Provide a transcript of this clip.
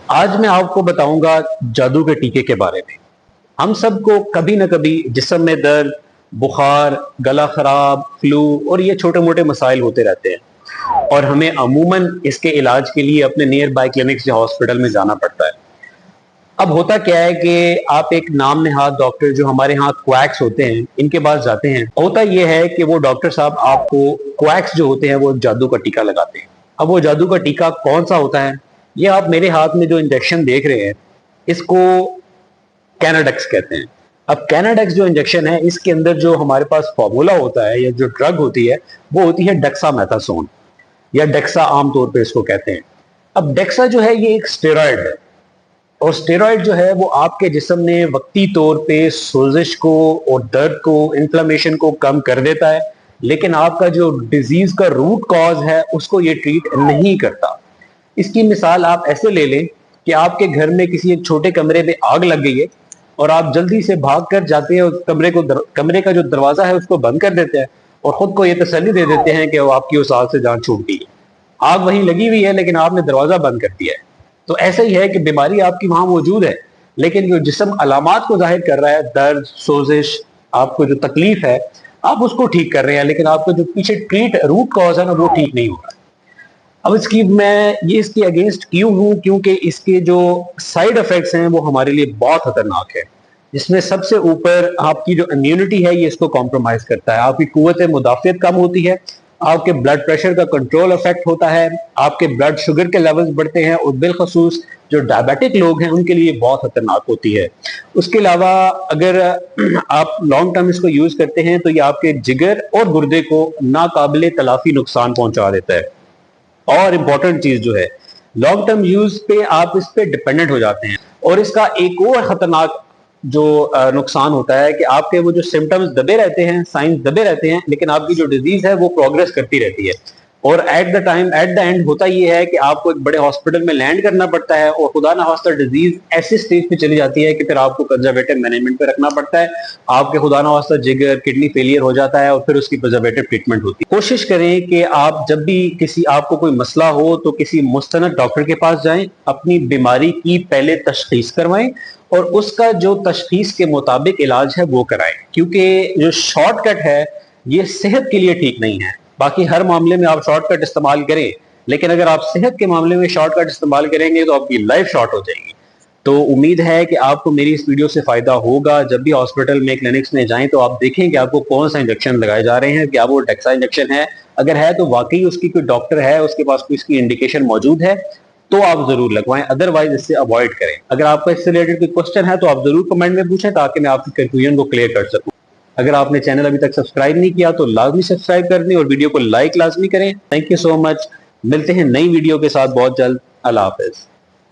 आज मैं आपको बताऊंगा जादू के टीके के बारे में। हम सबको कभी ना कभी जिस्म में दर्द, बुखार, गला खराब, फ्लू और ये छोटे मोटे मसाइल होते रहते हैं और हमें अमूमन इसके इलाज के लिए अपने नियर बाय क्लिनिक्स या हॉस्पिटल में जाना पड़ता है। अब होता क्या है कि आप एक नाम नहाद डॉक्टर जो हमारे यहाँ क्वैक्स होते हैं इनके पास जाते हैं। होता यह है कि वो डॉक्टर साहब आपको क्वैक्स जो होते हैं वो जादू का टीका लगाते हैं। अब वो जादू का टीका कौन सा होता है? ये आप मेरे हाथ में जो इंजेक्शन देख रहे हैं इसको कैनाडेक्स कहते हैं। अब कैनाडेक्स जो इंजेक्शन है इसके अंदर जो हमारे पास फॉर्मूला होता है या जो ड्रग होती है वो होती है डेक्सामेथासोन या डेक्सा आमतौर पे इसको कहते हैं। अब डेक्सा जो है ये एक स्टेरॉयड है और स्टेरॉयड जो है वो आपके जिस्म में वक्ती तौर पे सोजिश को और दर्द को, इन्फ्लेमेशन को कम कर देता है, लेकिन आपका जो डिजीज का रूट कॉज है उसको ये ट्रीट नहीं करता। इसकी मिसाल आप ऐसे ले लें कि आपके घर में किसी एक छोटे कमरे में आग लग गई है और आप जल्दी से भाग कर जाते हैं उस कमरे का जो दरवाजा है उसको बंद कर देते हैं और खुद को ये तसल्ली दे देते हैं कि वो आपकी उस आग से जान छूट गई है। आग वहीं लगी हुई है लेकिन आपने दरवाजा बंद कर दिया है। तो ऐसा ही है कि बीमारी आपकी वहां मौजूद है लेकिन जो जिस्म अलामात को जाहिर कर रहा है, दर्द, सोजिश, आपको जो तकलीफ है आप उसको ठीक कर रहे हैं, लेकिन आपको जो पीछे रूट कॉज है ना वो ठीक नहीं हो रहा। अब इसके अगेंस्ट क्यों हूं? क्योंकि इसके जो साइड इफेक्ट्स हैं वो हमारे लिए बहुत खतरनाक है, जिसमें सबसे ऊपर आपकी जो इम्यूनिटी है ये इसको कॉम्प्रोमाइज करता है। आपकी कुव्वत मुदाफियत कम होती है, आपके ब्लड प्रेशर का कंट्रोल इफेक्ट होता है, आपके ब्लड शुगर के लेवल्स बढ़ते हैं और बिलखसूस जो डायबिटिक लोग हैं उनके लिए बहुत खतरनाक होती है। उसके अलावा अगर आप लॉन्ग टर्म इसको यूज करते हैं तो ये आपके जिगर और गुर्दे को नाकाबिले तलाफी नुकसान पहुंचा देता है। और इम्पोर्टेंट चीज जो है, लॉन्ग टर्म यूज पे आप इस पे डिपेंडेंट हो जाते हैं। और इसका एक और खतरनाक जो नुकसान होता है कि आपके वो जो सिम्टम्स दबे रहते हैं, साइंस दबे रहते हैं, लेकिन आपकी जो डिजीज है वो प्रोग्रेस करती रहती है और एट द एंड होता ये है कि आपको एक बड़े हॉस्पिटल में लैंड करना पड़ता है और खुदा ना खास्ता डिजीज ऐसी स्टेज पे चली जाती है कि फिर आपको कंजर्वेटिव मैनेजमेंट पे रखना पड़ता है। आपके खुदा ना खास्ता जिगर, किडनी फेलियर हो जाता है और फिर उसकी कंजर्वेटिव ट्रीटमेंट होती है। कोशिश करें कि आप जब भी आपको कोई मसला हो तो किसी मुस्तनद डॉक्टर के पास जाएं, अपनी बीमारी की पहले तशखीस करवाएं और उसका जो तशखीस के मुताबिक इलाज है वो कराएं, क्योंकि जो शॉर्टकट है ये सेहत के लिए ठीक नहीं है। बाकी हर मामले में आप शॉर्टकट इस्तेमाल करें, लेकिन अगर आप सेहत के मामले में शॉर्टकट इस्तेमाल करेंगे तो आपकी लाइफ शॉर्ट हो जाएगी। तो उम्मीद है कि आपको मेरी इस वीडियो से फायदा होगा। जब भी हॉस्पिटल में, क्लिनिक्स में जाएं तो आप देखें कि आपको कौन सा इंजेक्शन लगाए जा रहे हैं, क्या वो डेक्सा इंजेक्शन है। अगर है तो वाकई उसकी कोई डॉक्टर है, उसके पास कोई इसकी इंडिकेशन मौजूद है तो आप जरूर लगवाएं, अदरवाइज इससे अवॉइड करें। अगर आपका इससे रिलेटेड कोई क्वेश्चन है तो आप जरूर कमेंट में पूछें ताकि मैं आपकी कंफ्यूजन को क्लियर कर सकूं। अगर आपने चैनल अभी तक सब्सक्राइब नहीं किया तो लाजमी सब्सक्राइब कर दें और वीडियो को लाइक लाजमी करें। Thank you so much. मिलते हैं नई वीडियो के साथ बहुत जल्द। अल्लाह हाफिज।